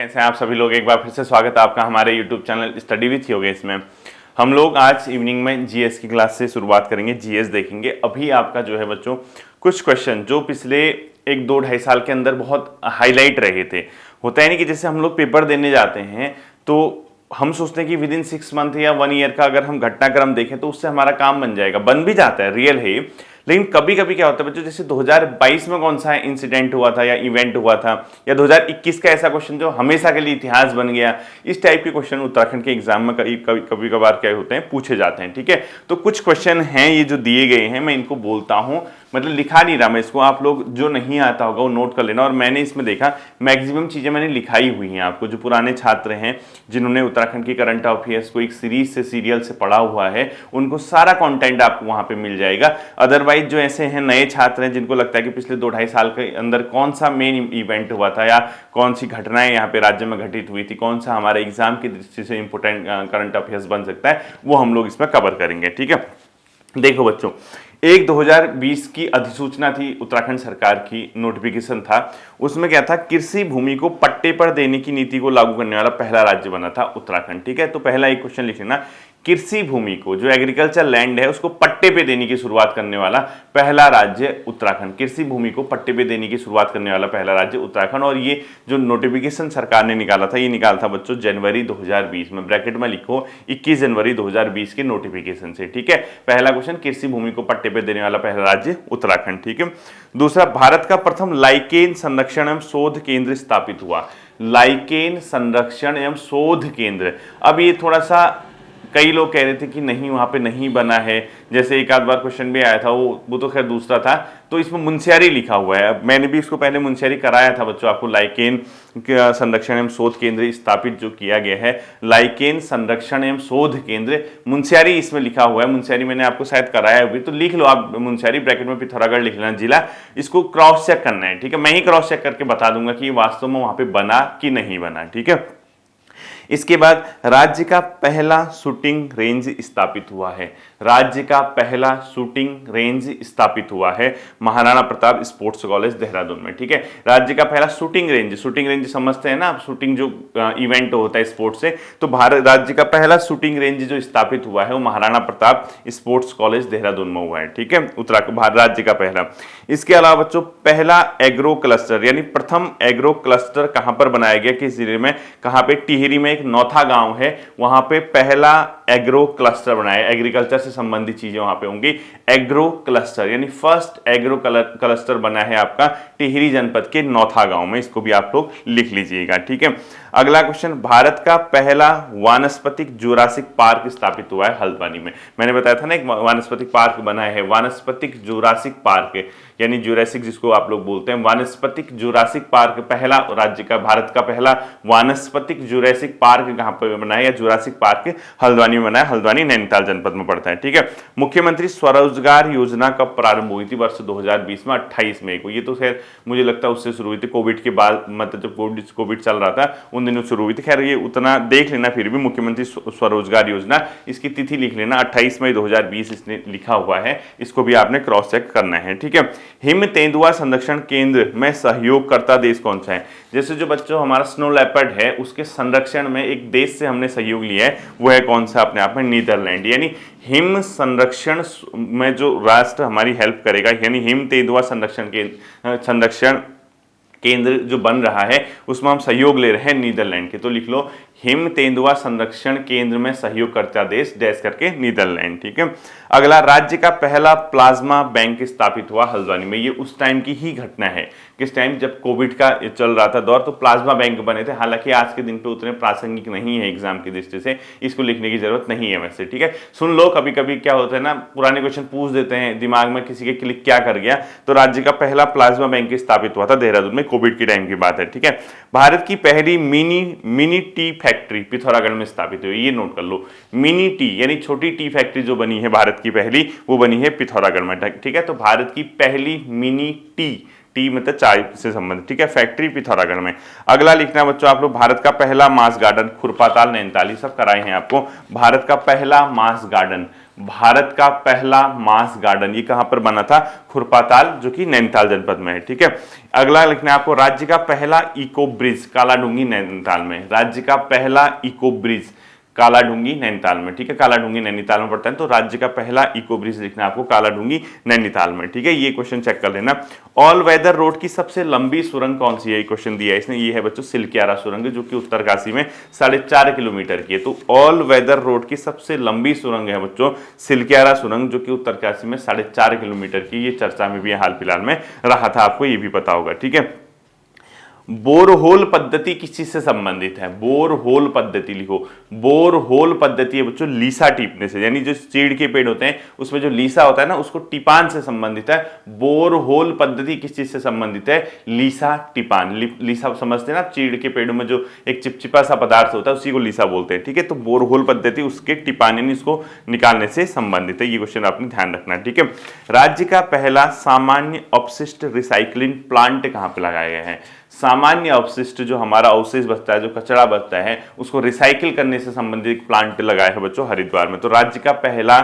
कैसे हैं आप सभी लोग। एक बार फिर से स्वागत है आपका हमारे YouTube channel study with Yogesh में। हम लोग आज इवनिंग में जीएस की क्लास से शुरुआत करेंगे। जीएस देखेंगे। अभी आपका जो है बच्चों कुछ क्वेश्चन जो पिछले 1-2-2.5 साल के अंदर बहुत हाईलाइट रहे थे। होता है नहीं कि जैसे हम लोग पेपर देने जाते हैं तो हम सोचते हैं कि विद इन 6 मंथ या 1 ईयर का अगर हम घटनाक्रम देखें तो उससे हमारा काम बन जाएगा, बन भी जाता है, रियल है। लेकिन कभी कभी क्या होता है बच्चों, जैसे 2022 में कौन सा इंसिडेंट हुआ था या इवेंट हुआ था, या 2021 का ऐसा क्वेश्चन जो हमेशा के लिए इतिहास बन गया, इस टाइप के क्वेश्चन उत्तराखंड के एग्जाम में कभी कभार क्या होते हैं, पूछे जाते हैं। ठीक है, तो कुछ क्वेश्चन हैं ये जो दिए गए हैं, मैं इनको बोलता हूं, मतलब लिखा नहीं रहा मैं इसको, आप लोग जो नहीं आता होगा वो नोट कर लेना। और मैंने इसमें देखा मैक्सिमम चीजें मैंने लिखाई हुई हैं आपको, जो पुराने छात्र हैं जिन्होंने उत्तराखंड की करंट अफेयर्स को एक सीरीज से सीरियल से पढ़ा हुआ है, उनको सारा कंटेंट आपको वहां पे मिल जाएगा। अदरवाइज जो ऐसे हैं नए छात्र हैं जिनको लगता है कि पिछले 2-2.5 साल के अंदर कौन सा मेन इवेंट हुआ था या कौन सी घटनाएं यहाँ पे राज्य में घटित हुई थी, कौन सा हमारे एग्जाम की दृष्टि से इंपोर्टेंट करंट अफेयर्स बन सकता है, वो हम लोग इसमें कवर करेंगे। ठीक है, देखो बच्चों, 2020 की अधिसूचना थी, उत्तराखंड सरकार की नोटिफिकेशन था। उसमें क्या था, कृषि भूमि को पट्टे पर देने की नीति को लागू करने वाला पहला राज्य बना था उत्तराखंड। ठीक है, तो पहला एक क्वेश्चन लिख लेना, कृषि भूमि को जो एग्रीकल्चर लैंड है उसको पट्टे पे देने की शुरुआत करने वाला पहला राज्य उत्तराखंड। कृषि भूमि को पट्टे पे देने की शुरुआत करने वाला पहला राज्य उत्तराखंड। और ये जो नोटिफिकेशन सरकार ने निकाला था, ये निकाला था बच्चों जनवरी 2020 में, ब्रैकेट में लिखो 21 जनवरी 2020 के नोटिफिकेशन से। ठीक है, पहला क्वेश्चन, कृषि भूमि को पट्टे पे देने वाला पहला राज्य उत्तराखंड। ठीक है, दूसरा, भारत का प्रथम लाइकेन संरक्षण एवं शोध केंद्र स्थापित हुआ। लाइकेन संरक्षण एवं शोध केंद्र, अब ये थोड़ा सा कई लोग कह रहे थे कि नहीं वहां पे नहीं बना है, जैसे एक आध बार क्वेश्चन भी आया था, वो तो खैर दूसरा था, तो इसमें मुंशियारी लिखा हुआ है। मैंने भी इसको पहले मुंशियारी कराया था बच्चों आपको, लाइकेन संरक्षण एवं शोध केंद्र स्थापित जो किया गया है, लाइकेन संरक्षण एवं शोध केंद्र, मुंशियारी इसमें लिखा हुआ है। मुंशियारी मैंने आपको शायद कराया हुआ, तो लिख लो आप मुंशियारी, ब्रैकेट में पिथौरागढ़ लिख लेना जिला, इसको क्रॉस चेक करना है। ठीक है, मैं ही क्रॉस चेक करके बता दूंगा कि वास्तव में वहां पे बना कि नहीं बना। ठीक है, इसके बाद राज्य का पहला शूटिंग रेंज स्थापित हुआ है। राज्य का पहला शूटिंग रेंज स्थापित हुआ है महाराणा प्रताप स्पोर्ट्स कॉलेज देहरादून में। ठीक है, राज्य का पहला शूटिंग रेंज समझते हैं ना आप, शूटिंग जो इवेंट होता है स्पोर्ट्स से, तो भारत राज्य का पहला शूटिंग रेंज जो स्थापित हुआ है वो महाराणा प्रताप स्पोर्ट्स कॉलेज देहरादून में हुआ है। ठीक है, उत्तराखंड राज्य का पहला। इसके अलावा बच्चों पहला एग्रो क्लस्टर यानी प्रथम एग्रो क्लस्टर कहां पर बनाया गया, किस जिले में, कहां पे, टिहरी में एक नौथा गांव है, वहां पे पहला एग्रो क्लस्टर बनाया। एग्रीकल्चर से संबंधित चीजें वहां पे होंगी। एग्रो क्लस्टर यानी फर्स्ट एग्रो क्लस्टर बना है आपका टिहरी जनपद के नौथा गांव में, इसको भी आप लोग लिख लीजिएगा। ठीक है, अगला क्वेश्चन, भारत का पहला वानस्पतिक जुरासिक पार्क स्थापित हुआ है हल्द्वानी में। मैंने बताया था ना एक वानस्पतिक पार्क बना है, वानस्पतिक जुरासिक पार्क यानी जुरासिक जिसको आप लोग बोलते हैं, वानस्पतिक जुरासिक पार्क पहला राज्य का, भारत का पहला वानस्पतिक जुरासिक पार्क कहां पर बना है, या जुरासिक पार्क हल्द्वानी में बना है। हल्द्वानी नैनीताल जनपद में पड़ता है। ठीक है, मुख्यमंत्री स्वरोजगार योजना कब प्रारंभ हुई थी, वर्ष 2020 में 28 मई को। ये तो खैर मुझे लगता है उससे शुरू हुई थी, कोविड के बाद, मतलब जब कोविड चल रहा था उन दिनों शुरू हुई थी। खैर ये उतना देख लेना, फिर भी मुख्यमंत्री स्वरोजगार योजना, इसकी तिथि लिख लेना 28 मई 2020 इसने लिखा हुआ है, इसको भी आपने क्रॉस चेक करना है। ठीक है, हिम तेंदुआ संरक्षण केंद्र में सहयोगकर्ता देश कौन सा है। जैसे जो बच्चों हमारा स्नो लेपर्ड है उसके संरक्षण में एक देश से हमने सहयोग लिया है, वो है कौन सा, अपने आप में नीदरलैंड। यानी हिम संरक्षण में जो राष्ट्र हमारी हेल्प करेगा, यानी हिम तेंदुआ संरक्षण केंद्र जो बन रहा है उसमें हम सहयोग ले रहे हैं नीदरलैंड के, तो लिख लो हिम तेंदुआ संरक्षण केंद्र में सहयोगकर्ता देश डैश करके नीदरलैंड। ठीक है, अगला, राज्य का पहला प्लाज्मा बैंक स्थापित हुआ हल्द्वानी में। ये उस टाइम की ही घटना है, किस टाइम, जब कोविड का चल रहा था दौर, तो प्लाज्मा बैंक बने थे। हालांकि आज के दिन पे उतने प्रासंगिक नहीं है एग्जाम की दृष्टि से, इसको लिखने की जरूरत नहीं है वैसे। ठीक है, सुन लो, कभी कभी क्या होता है ना, पुराने क्वेश्चन पूछ देते हैं, दिमाग में किसी के क्लिक क्या कर गया, तो राज्य का पहला प्लाज्मा बैंक स्थापित हुआ था देहरादून में, कोविड की टाइम की बात है। ठीक है, भारत की पहली मिनी टी फैक्ट्री पिथौरागढ़ में स्थापित हुई, ये नोट कर लो। मिनी टी यानी छोटी टी फैक्ट्री जो बनी है भारत की पहली, वो बनी है पिथौरागढ़ में। ठीक है, तो भारत की पहली मिनी टी मतलब चाय से संबंधित, ठीक है, फैक्ट्री पिथौरागढ़ में। अगला लिखना बच्चों आप लोग, भारत का पहला मास गार्डन खुरपाताल नैनीताल, सब कराए हैं आपको। भारत का पहला मास गार्डन, भारत का पहला मास गार्डन ये कहां पर बना था? खुरपाताल, जो कि नैनीताल जनपद में है। ठीक है, अगला लिखना है आपको, राज्य का पहला इको ब्रिज कालाढूंगी नैनीताल में। राज्य का पहला इको ब्रिज कालाढूंगी नैनीताल में। ठीक है, कालाढूंगी नैनीताल में पड़ता है, तो राज्य का पहला इको ब्रिज लिखना है आपको कालाढूंगी नैनीताल में। ठीक है, ये क्वेश्चन चेक कर लेना। ऑल वेदर रोड की सबसे लंबी सुरंग कौन सी है? क्वेश्चन दिया है इसने, ये है बच्चों सिलक्यारा सुरंग, जो कि उत्तरकाशी में 4.5 किलोमीटर की है। तो ऑल वेदर रोड की सबसे लंबी सुरंग है बच्चों सिलक्यारा सुरंग, जो कि उत्तरकाशी में 4.5 किलोमीटर की। ये चर्चा में भी हाल फिलहाल में रहा था, आपको ये भी पता होगा। ठीक है, बोरहोल पद्धति किस चीज से संबंधित है? बोरहोल पद्धति लिखो। बोरहोल पद्धति है बच्चों लीसा टीपने से, यानी जो चीड़ के पेड़ होते हैं उसमें जो लीसा होता है ना, उसको टिपान से संबंधित है। बोरहोल पद्धति किस चीज से संबंधित है? लीसा टिपान। लीसा समझते हैं ना, चीड़ के पेड़ों में जो एक चिपचिपा सा पदार्थ होता है उसी को लीसा बोलते हैं। ठीक है, तो बोरहोल पद्धति उसके टिपान यानी इसको निकालने से संबंधित है। ये क्वेश्चन आपने ध्यान रखना है। ठीक है, राज्य का पहला सामान्य अपशिष्ट रिसाइकलिंग प्लांट कहां पर लगाया गया है? सामान्य अपशिष्ट जो हमारा अवशेष बचता है, जो कचरा बचता है, उसको रिसाइकिल करने से संबंधित प्लांट लगाया है बच्चों हरिद्वार में। तो राज्य का पहला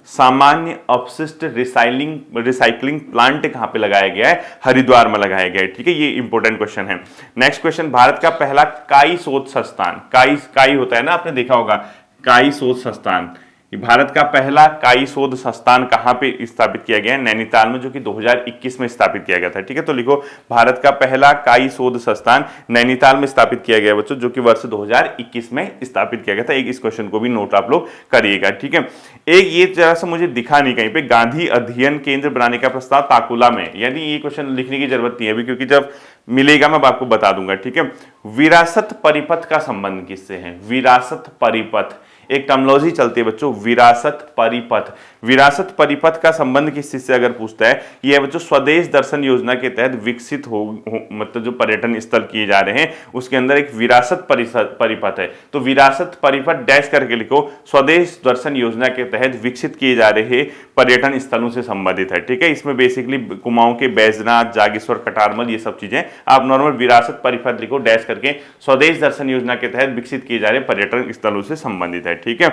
सामान्य अपशिष्ट रिसाइकलिंग प्लांट कहां पे लगाया गया है? हरिद्वार में लगाया गया है। ठीक है, ये इंपॉर्टेंट क्वेश्चन है। नेक्स्ट क्वेश्चन, भारत का पहला काई शोध संस्थान, काई होता है ना, आपने देखा होगा काई शोध संस्थान, भारत का पहला काई शोध संस्थान कहां पे स्थापित किया गया है? नैनीताल में, जो कि 2021 में स्थापित किया गया था। ठीक है, तो लिखो भारत का पहला काई शोध संस्थान नैनीताल में स्थापित किया गया बच्चों, जो कि वर्ष 2021 में स्थापित किया गया था। एक इस क्वेश्चन को भी नोट आप लोग करिएगा। ठीक है, एक ये जरा सा मुझे दिखा नहीं कहीं पे, गांधी अध्ययन केंद्र बनाने का प्रस्ताव ताकुला में, यानी ये क्वेश्चन लिखने की जरूरत नहीं है अभी, क्योंकि जब मिलेगा मैं आपको बता दूंगा। ठीक है, विरासत परिपथ का संबंध किससे है? विरासत परिपथ एक टर्मिनोलॉजी चलती है बच्चों, विरासत परिपथ। विरासत परिपथ का संबंध किस चीज से अगर पूछता है, ये है बच्चों स्वदेश दर्शन योजना के तहत विकसित मतलब जो पर्यटन स्थल किए जा रहे हैं उसके अंदर एक विरासत परिपथ है। तो विरासत परिपथ डैश करके लिखो, स्वदेश दर्शन योजना के तहत विकसित किए जा रहे पर्यटन स्थलों से संबंधित है। ठीक है, इसमें बेसिकली कुमाऊं के बैजनाथ, जागेश्वर, कटारमल, ये सब चीजें आप नॉर्मल विरासत परिपथ लिखो डैश करके, स्वदेश दर्शन योजना के तहत विकसित किए जा रहे पर्यटन स्थलों से संबंधित है। ठीक है,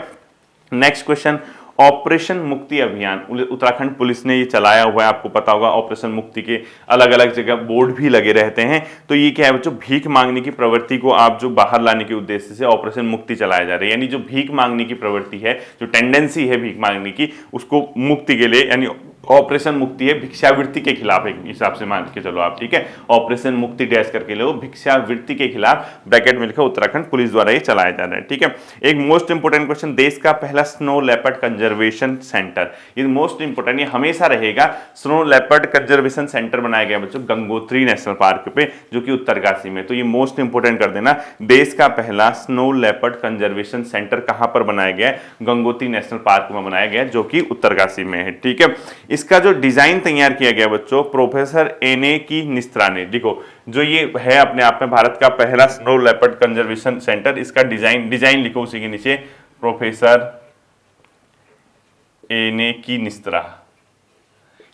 नेक्स्ट क्वेश्चन, ऑपरेशन मुक्ति अभियान उत्तराखंड पुलिस ने ये चलाया हुआ है, आपको पता होगा। ऑपरेशन मुक्ति के अलग अलग जगह बोर्ड भी लगे रहते हैं। तो ये क्या है बच्चों, भीख मांगने की प्रवृत्ति को आप जो बाहर लाने के उद्देश्य से ऑपरेशन मुक्ति चलाया जा रहा है, यानी जो भीख मांगने की प्रवृत्ति है, जो टेंडेंसी है भीख मांगने की, उसको मुक्ति के लिए, यानी ऑपरेशन मुक्ति है भिक्षावृत्ति के खिलाफ, एक हिसाब से मान के चलो आप। ठीक है, ऑपरेशन मुक्ति डैश करके लो, भिक्षावृत्ति के खिलाफ ब्रैकेट में लिखा, उत्तराखंड पुलिस द्वारा ये चलाया जा रहा है। ठीक है, एक मोस्ट इंपोर्टेंट क्वेश्चन, देश का पहला स्नो लेपर्ड कंजर्वेशन सेंटर, ये मोस्ट इंपोर्टेंट, ये हमेशा रहेगा। स्नो लेपर्ड कंजर्वेशन सेंटर बनाया गया बच्चों गंगोत्री नेशनल पार्क पे, जो कि उत्तरकाशी में। तो ये मोस्ट इंपोर्टेंट कर देना, देश का पहला स्नो लेपर्ड कंजर्वेशन सेंटर कहां पर बनाया गया? गंगोत्री नेशनल पार्क में बनाया गया, जो कि उत्तरकाशी में है। ठीक है, इसका जो डिजाइन तैयार किया गया बच्चों प्रोफेसर एने की निस्त्रा ने, देखो जो ये है अपने आप में भारत का पहला स्नो लेपर्ड कंजर्वेशन सेंटर, इसका डिजाइन लिखो उसी के नीचे, प्रोफेसर एने की निस्त्रा,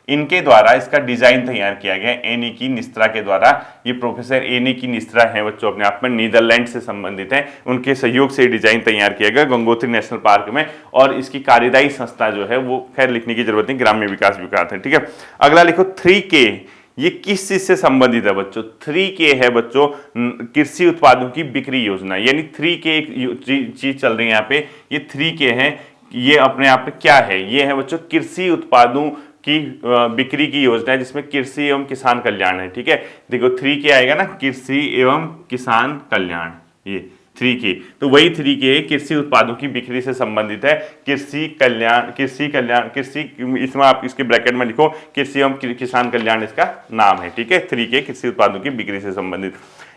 इनके द्वारा इसका डिजाइन तैयार किया गया, एने की निस्त्रा के द्वारा। ये प्रोफेसर एने की निस्त्रा है बच्चों, अपने आप में नीदरलैंड से संबंधित है, उनके सहयोग से डिजाइन तैयार किया गया गंगोत्री नेशनल पार्क में। और इसकी कार्यदायी संस्था जो है वो खैर लिखने की जरूरत नहीं, ग्राम्य विकास विभाग है। ठीक है, अगला लिखो 3K, ये किस चीज से संबंधित है बच्चों? 3K है बच्चों कृषि उत्पादों की बिक्री योजना, यानी 3K एक चीज चल रही है यहाँ पे, ये 3K है, ये अपने आप में क्या है? ये है बच्चों कृषि उत्पादों की बिक्री की योजना है, जिसमें कृषि एवं किसान कल्याण है। ठीक है, देखो 3K आएगा ना, कृषि एवं किसान कल्याण, ये 3K, तो वही 3K है, कृषि उत्पादों की बिक्री से संबंधित है। कृषि कल्याण, इसमें आप इसके ब्रैकेट में लिखो कृषि एवं किसान कल्याण इसका नाम है। ठीक है, 3K कृषि उत्पादों की बिक्री से संबंधित।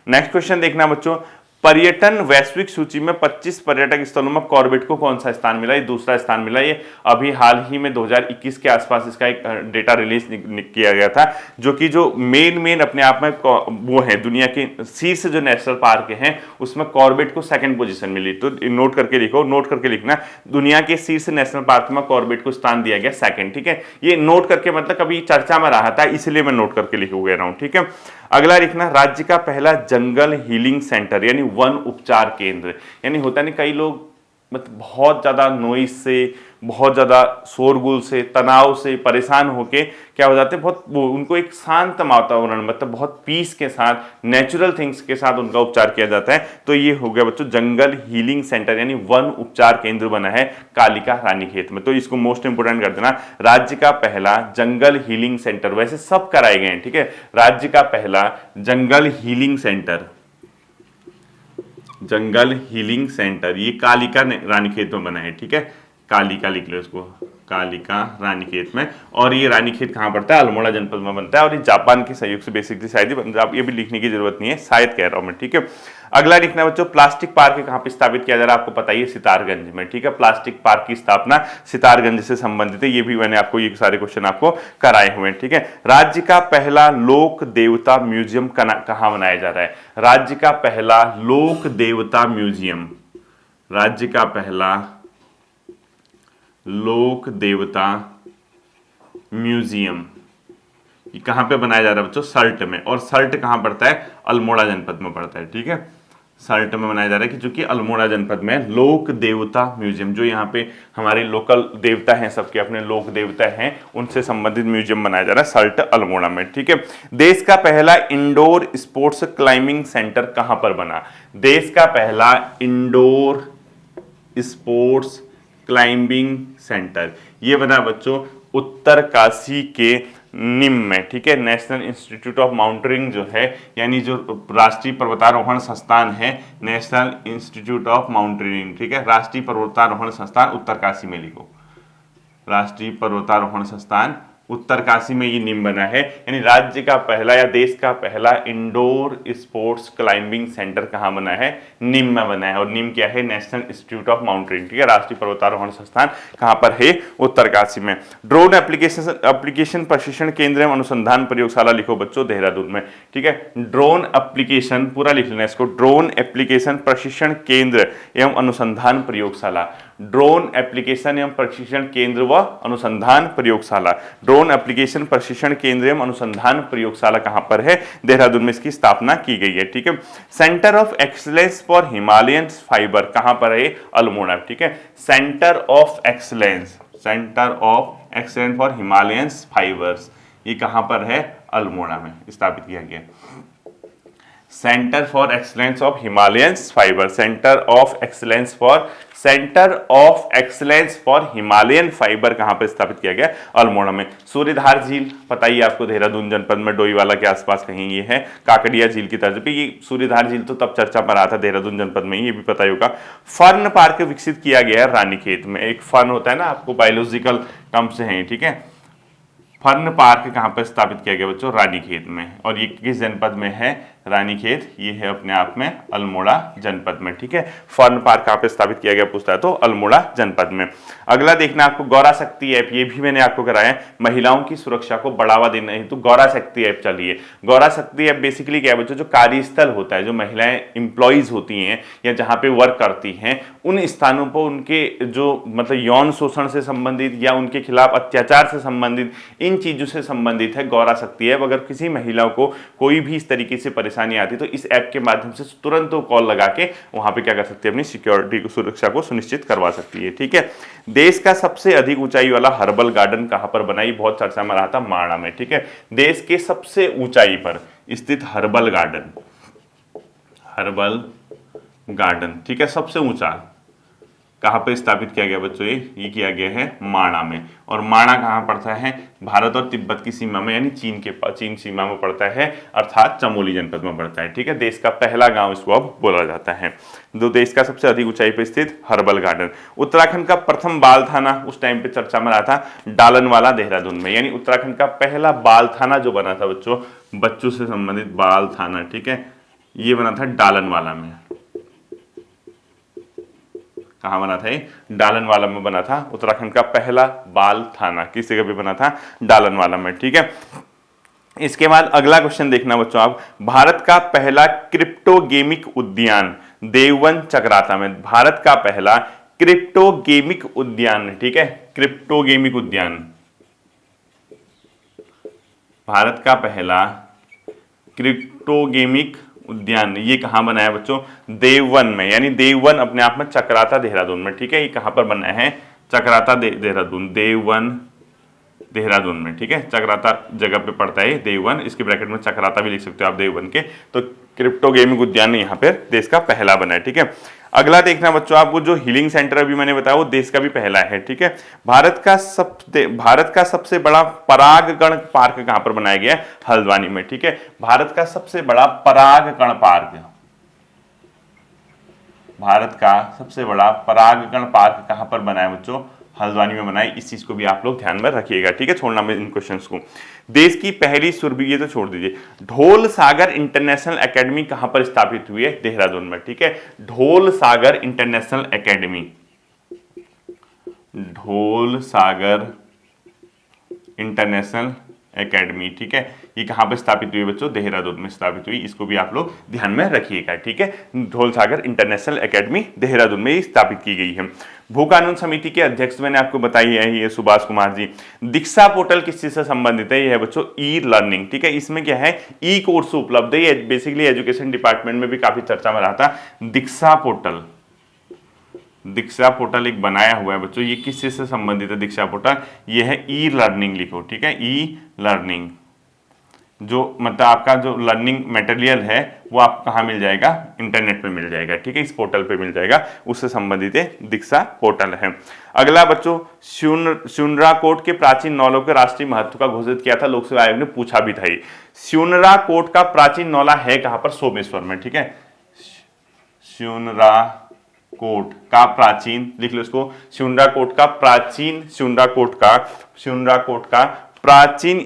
नेक्स्ट क्वेश्चन देखना बच्चों, पर्यटन वैश्विक सूची में 25 पर्यटक स्थलों में कॉर्बेट को कौन सा स्थान मिला? ये दूसरा स्थान मिला। ये अभी हाल ही में 2021 के आसपास इसका एक डेटा रिलीज किया गया था, जो कि जो मेन अपने आप में वो है दुनिया के शीर्ष जो नेशनल पार्क हैं उसमें कॉर्बेट को सेकंड पोजीशन मिली। तो नोट करके लिखो, नोट करके लिखना, दुनिया के शीर्ष नेशनल पार्क में कॉर्बेट को स्थान दिया गया सेकंड। ठीक है, ये नोट करके, मतलब कभी चर्चा में रहा था इसलिए मैं नोट करके लिख रहा हूं। ठीक है, अगला लिखना, राज्य का पहला जंगल हीलिंग सेंटर, यानी वन उपचार केंद्र, यानी होता नहीं कई लोग मतलब बहुत ज़्यादा नॉइस से, बहुत ज़्यादा शोरगुल से, तनाव से परेशान होके क्या हो जाते हैं, बहुत उनको एक शांत वातावरण, मतलब बहुत पीस के साथ, नेचुरल थिंग्स के साथ उनका उपचार किया जाता है। तो ये हो गया बच्चों जंगल हीलिंग सेंटर, यानी वन उपचार केंद्र बना है कालिका रानीखेत में। तो इसको मोस्ट इंपोर्टेंट कर देना, राज्य का पहला जंगल हीलिंग सेंटर। वैसे सब कराए गए हैं, ठीक है, राज्य का पहला जंगल हीलिंग सेंटर, जंगल हीलिंग सेंटर ये कालिका रानीखेत में बना है, ठीक है, कालिका लिख लो इसको, कालिका रानीखेत में। और ये रानीखेत कहाँ पड़ता है, अल्मोड़ा जनपद में बनता है। और ये जापान के सहयोग से बेसिकली शायद ये भी लिखने की जरूरत नहीं है, शायद कह रहा हूं मैं, ठीक है। अगला लिखना बच्चों, प्लास्टिक पार्क कहाँ पे स्थापित किया जा रहा है, आपको पता ही है, सितारगंज में, ठीक है। प्लास्टिक पार्क की स्थापना सितारगंज से संबंधित है। ये भी मैंने आपको ये सारे क्वेश्चन आपको कराए हुए हैं, ठीक है। राज्य का पहला लोक देवता म्यूजियम कहाँ बनाया जा रहा है, राज्य का पहला लोक देवता म्यूजियम, राज्य का पहला लोक देवता म्यूजियम ये कहां पे बनाया जा रहा है बच्चों, सल्ट में। और सल्ट कहां पड़ता है, अल्मोड़ा जनपद में पड़ता है, ठीक है। सल्ट में बनाया जा रहा है कि जो कि अल्मोड़ा जनपद में लोक देवता म्यूजियम, जो यहाँ पे हमारे लोकल देवता हैं, सबके अपने लोक देवता हैं, उनसे संबंधित म्यूजियम बनाया जा रहा है सल्ट अल्मोड़ा में, ठीक है। देश का पहला इंडोर स्पोर्ट्स क्लाइंबिंग सेंटर कहां पर बना, देश का पहला इंडोर स्पोर्ट्स क्लाइंबिंग सेंटर ये बना बच्चों उत्तरकाशी के निम में, ठीक है। नेशनल इंस्टीट्यूट ऑफ माउंटेनिंग जो है, यानी जो राष्ट्रीय पर्वतारोहण संस्थान है, नेशनल इंस्टीट्यूट ऑफ माउंटेनिंग, ठीक है, राष्ट्रीय पर्वतारोहण संस्थान उत्तरकाशी में लिखो, राष्ट्रीय पर्वतारोहण संस्थान उत्तरकाशी में ये निम बना है। यानी राज्य का पहला या देश का पहला इंडोर स्पोर्ट्स क्लाइंबिंग सेंटर कहाँ बना है, निम में बना है। और निम क्या है, नेशनल इंस्टीट्यूट ऑफ माउंटेनिंग, ठीक है, राष्ट्रीय पर्वतारोहण संस्थान कहाँ पर है, उत्तरकाशी में। ड्रोन एप्लीकेशन प्रशिक्षण केंद्र एवं अनुसंधान प्रयोगशाला लिखो बच्चों, देहरादून में, ठीक है। ड्रोन एप्लीकेशन पूरा लिख लेना इसको, ड्रोन एप्लीकेशन प्रशिक्षण केंद्र एवं अनुसंधान प्रयोगशाला, ड्रोन एप्लीकेशन एवं प्रशिक्षण केंद्र व अनुसंधान प्रयोगशाला, ड्रोन एप्लीकेशन प्रशिक्षण केंद्र एवं अनुसंधान प्रयोगशाला कहां पर है, देहरादून में इसकी स्थापना की गई है, ठीक है। Centre of excellence for Himalayan fibre कहां पर है, अल्मोड़ा, ठीक है। Centre of excellence, centre of excellence for Himalayan fibres ये कहां पर है, अल्मोड़ा में स्थापित किया गया। Centre for excellence of Himalayan fibre, centre of excellence for Himalayan fibre कहां पर स्थापित किया गया, अल्मोड़ा में। सूर्यधार झील पता ही आपको, देहरादून जनपद में डोईवाला के आसपास कहीं ये है, काकड़िया झील की तर्ज पे। ये सूर्यधार झील तो तब चर्चा पर आया था देहरादून जनपद में, ये भी पता ही होगा। फर्न पार्क विकसित किया गया है रानीखेत में, एक फर्न होता है ना, आपको बायोलॉजिकल टर्म से है, ठीक है। फर्न पार्क कहां पर स्थापित किया गया बच्चों, रानीखेत में। और ये किस जनपद में है, रानीखेत, ये है अपने आप में अल्मोड़ा जनपद में, ठीक है। फर्न पार्क कहां पे स्थापित किया गया पूछता है तो अल्मोड़ा जनपद में। अगला देखना आपको गौरा शक्ति ऐप, ये भी मैंने आपको कराया है, महिलाओं की सुरक्षा को बढ़ावा देने हेतु गौरा शक्ति ऐप चलिए। गौरा शक्ति ऐप बेसिकली क्या है बच्चों, जो कार्यस्थल होता है, जो महिलाएं इंप्लॉइज होती हैं या जहां पे वर्क करती हैं, उन स्थानों पर उनके जो मतलब यौन शोषण से संबंधित या उनके खिलाफ अत्याचार से संबंधित इन चीजों से संबंधित है गौरा शक्ति ऐप। अगर किसी महिला को कोई भी इस तरीके से परेशानी आती तो इस ऐप के माध्यम से तुरंत वो कॉल लगा के वहां पे क्या कर सकती है, अपनी सिक्योरिटी को, सुरक्षा को सुनिश्चित करवा सकती है, ठीक है। देश का सबसे अधिक ऊंचाई वाला हर्बल गार्डन कहां पर बना, ये बहुत चर्चा में रहा था, माणा में, ठीक है। देश के सबसे ऊंचाई पर स्थित हर्बल गार्डन, हर्बल गार्डन, ठीक है, सबसे ऊंचा कहां पे स्थापित किया गया बच्चों, ये किया गया है माणा में। और माणा कहां पड़ता है, भारत और तिब्बत की सीमा में, यानी चीन सीमा में पड़ता है, अर्थात चमोली जनपद में पड़ता है, ठीक है। देश का पहला गांव इसको अब बोला जाता है। जो देश का सबसे अधिक ऊंचाई पर स्थित हर्बल गार्डन। उत्तराखंड का प्रथम बाल थाना उस टाइम पे चर्चा में रहा था, डालनवाला देहरादून में, यानी उत्तराखंड का पहला बाल थाना जो बना था बच्चों से संबंधित बाल थाना, ठीक है, ये बना था डालनवाला में। कहाँ बना था, डालनवाला में बना था। उत्तराखंड का पहला बाल थाना किस जगह पे बना था, डालनवाला में, ठीक है। इसके बाद अगला क्वेश्चन देखना बच्चों आप, भारत का पहला क्रिप्टोगेमिक उद्यान देववन चक्राता में, भारत का पहला क्रिप्टोगेमिक उद्यान, ठीक है, क्रिप्टोगेमिक उद्यान, भारत का पहला क्रिप्टोगेमिक उद्यान, ये कहाँ बना है बच्चों? देववन में, यानी देववन अपने आप में चक्राता देहरादून में, ठीक है। ये कहाँ पर बना है? चक्राता देहरादून, देववन देहरादून में, ठीक है। चक्राता जगह पे पड़ता है देववन, इसके ब्रैकेट में चक्राता भी लिख सकते हो आप देववन के। तो क्रिप्टो गेमिंग उद्यान यहाँ पे देश का पहला बना है, ठीक है। अगला देखना बच्चों, आपको जो हीलिंग सेंटर अभी मैंने बताया वो देश का भी पहला है, ठीक है। भारत का सबसे बड़ा परागकण पार्क कहां पर बनाया गया है? हल्द्वानी में, ठीक है। भारत का सबसे बड़ा परागकण पार्क, भारत का सबसे बड़ा परागकण पार्क कहां पर बना है बच्चों? हल्द्वानी में बनाई। इस चीज को भी आप लोग ध्यान में रखिएगा, ठीक है। छोड़ना मैं इन क्वेश्चंस को। देश की पहली सुरभि, ये तो छोड़ दीजिए। ढोल सागर इंटरनेशनल एकेडमी कहां पर स्थापित हुई है? देहरादून में, ठीक है। ढोल सागर इंटरनेशनल एकेडमी, ढोल सागर इंटरनेशनल एकेडमी, ठीक है। ये कहां पर स्थापित हुई बच्चों? देहरादून में स्थापित हुई। इसको भी आप लोग ध्यान में रखिएगा, ठीक है। ढोल सागर इंटरनेशनल एकेडमी देहरादून में स्थापित की गई है। भू कानून समिति के अध्यक्ष मैंने आपको बताई है, ये सुभाष कुमार जी। दीक्षा पोर्टल किस चीज से संबंधित है? ये है बच्चों ई लर्निंग, ठीक है। इसमें क्या है? ई कोर्स उपलब्ध है। ये बेसिकली एजुकेशन डिपार्टमेंट में भी काफी चर्चा में रहा था। दीक्षा पोर्टल, दीक्षा पोर्टल एक बनाया हुआ है बच्चों, ये किस चीज से संबंधित है? दीक्षा पोर्टल, ये है ई लर्निंग, लिखो, ठीक है। ई लर्निंग, जो मतलब आपका जो लर्निंग मटेरियल है वो आपको कहाँ मिल जाएगा? इंटरनेट पे मिल जाएगा, ठीक है। इस पोर्टल पे मिल जाएगा, उससे संबंधित दीक्षा पोर्टल है। अगला बच्चों, श्यूनराकोट के प्राचीन नौलों के राष्ट्रीय महत्व का घोषित किया था, लोक सेवा आयोग ने पूछा भी था। श्यूनराकोट का प्राचीन नौला है कहां पर? सोमेश्वर में, ठीक है। श्यूनराकोट का प्राचीन, लिख लो इसको, श्यूनराकोट का प्राचीन, श्यूनराकोट का प्राचीन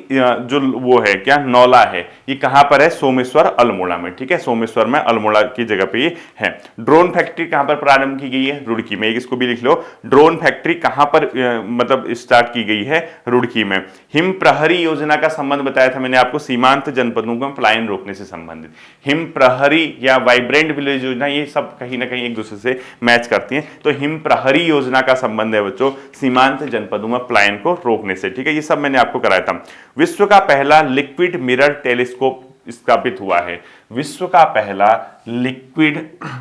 जो वो है क्या नौला है, ये कहां पर है? सोमेश्वर अल्मोड़ा में, ठीक है। सोमेश्वर में अल्मोड़ा की जगह पे ये है। ड्रोन फैक्ट्री कहां पर प्रारंभ की गई है? रुड़की में। इसको भी लिख लो, ड्रोन फैक्ट्री कहां पर मतलब स्टार्ट की गई है? रुड़की में। हिम प्रहरी योजना का संबंध बताया था मैंने आपको, सीमांत जनपदों में पलायन रोकने से संबंधित। हिम प्रहरी या वाइब्रेंट विलेज योजना, ये सब कहीं ना कहीं एक दूसरे से मैच करती हैं। तो हिम प्रहरी योजना का संबंध है बच्चों सीमांत जनपदों में पलायन को रोकने से, ठीक है। ये सब मैंने आपको कराया था। विश्व का पहला लिक्विड मिरर टेलीस्कोप स्थापित हुआ है। विश्व का पहला लिक्विड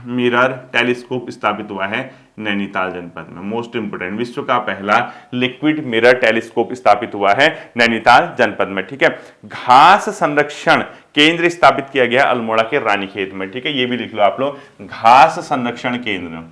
मिरर टेलीस्कोप स्थापित हुआ है नैनीताल जनपद में। मोस्ट इंपोर्टेंट, विश्व का पहला लिक्विड मिरर टेलीस्कोप स्थापित हुआ है नैनीताल जनपद में, ठीक है। घास संरक्षण केंद्र स्थापित किया गया अल्मोड़ा के रानीखेत में, ठीक है। ये भी लिख लो आप लोग, घास संरक्षण केंद्र,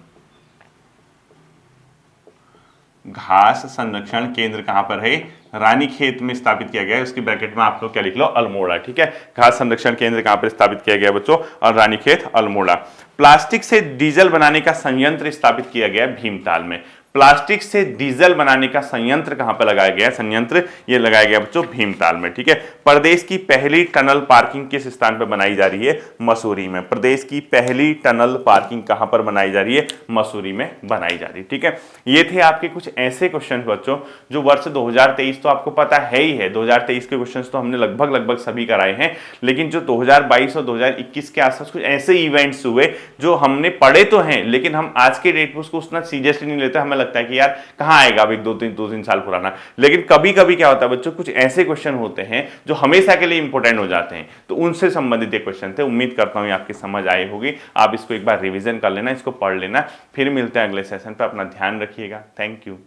घास संरक्षण केंद्र कहां पर है? रानीखेत में स्थापित किया गया है। उसकी ब्रैकेट में आप लोग क्या लिख लो? अल्मोड़ा, ठीक है। घास संरक्षण केंद्र कहां पर स्थापित किया गया बच्चों? और रानीखेत, अल्मोड़ा। प्लास्टिक से डीजल बनाने का संयंत्र स्थापित किया गया भीमताल में। प्लास्टिक से डीजल बनाने का संयंत्र कहां पर लगाया गया? संयंत्र ये लगाया गया बच्चों भीमताल में, ठीक है। प्रदेश की पहली टनल पार्किंग किस स्थान पर बनाई जा रही है? मसूरी में। प्रदेश की पहली टनल पार्किंग कहां पर बनाई जा रही है? मसूरी में बनाई जा रही है, ठीक है। ये थे आपके कुछ ऐसे क्वेश्चन बच्चों जो वर्ष 2023 तो आपको पता है ही है, 2023 के क्वेश्चन तो हमने लगभग सभी कराए हैं, लेकिन जो 2022 और 2021 के आसपास कुछ ऐसे इवेंट्स हुए जो हमने पढ़े तो हैं, लेकिन हम आज के डेट में उसको उतना सीरियसली नहीं लेते। हमें लगता है कि यार कहां आएगा अभी 2-3 साल पुराना, लेकिन कभी कभी क्या होता है बच्चों, कुछ ऐसे क्वेश्चन होते हैं जो हमेशा के लिए इंपॉर्टेंट हो जाते हैं, तो उनसे संबंधित ये क्वेश्चन थे। उम्मीद करता हूं आपकी समझ आई होगी। आप इसको एक बार रिवीजन कर लेना, इसको पढ़ लेना। फिर मिलते हैं अगले सेशन पे। अपना ध्यान रखिएगा। Thank you.